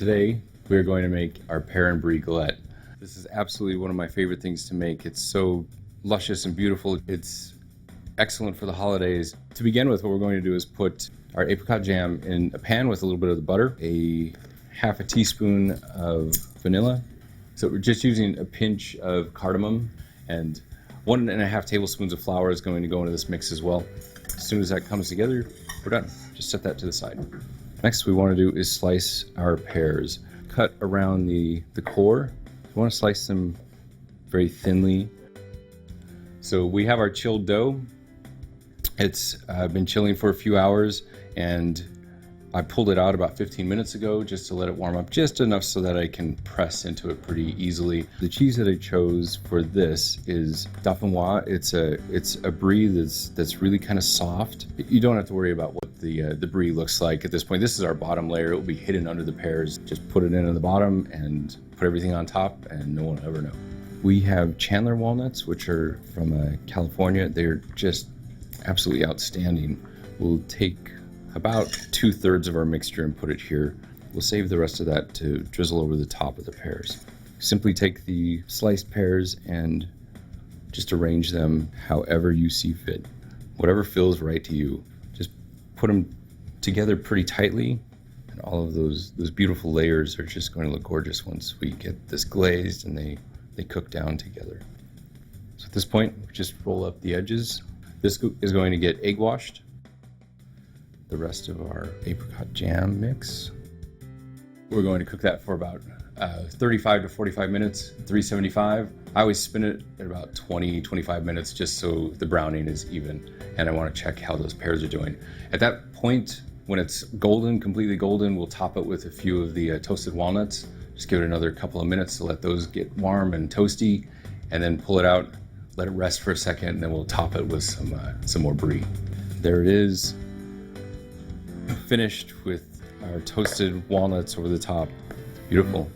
Today, we're going to make our pear and brie galette. This is absolutely one of my favorite things to make. It's so luscious and beautiful. It's excellent for the holidays. To begin with, what we're going to do is put our apricot jam in a pan with a little bit of the butter, a half a teaspoon of vanilla. So we're just using a pinch of cardamom, and 1.5 tablespoons of flour is going to go into this mix as well. As soon as that comes together, we're done. Just set that to the side. Next, we want to do is slice our pears. Cut around the core. We want to slice them very thinly. So we have our chilled dough. It's been chilling for a few hours, and I pulled it out about 15 minutes ago just to let it warm up just enough so that I can press into it pretty easily. The cheese that I chose for this is Dauphinois. It's a brie that's really kind of soft. You don't have to worry about what the brie looks like at this point. This is our bottom layer. It will be hidden under the pears. Just put it in at the bottom and put everything on top, and no one will ever know. We have Chandler walnuts, which are from California. They're just absolutely outstanding. We'll take about 2/3 of our mixture and put it here. We'll save the rest of that to drizzle over the top of the pears. Simply take the sliced pears and just arrange them however you see fit. Whatever feels right to you. Just put them together pretty tightly, and all of those beautiful layers are just going to look gorgeous once we get this glazed and they cook down together. So at this point, just roll up the edges. This is going to get egg washed. The rest of our apricot jam mix. We're going to cook that for about 35 to 45 minutes, 375. I always spin it at about 20-25 minutes just so the browning is even, and I want to check how those pears are doing. At that point, when it's golden, completely golden, we'll top it with a few of the toasted walnuts. Just give it another couple of minutes to let those get warm and toasty, and then pull it out, let it rest for a second, and then we'll top it with some more brie. There it is, finished with our toasted walnuts over the top. Beautiful.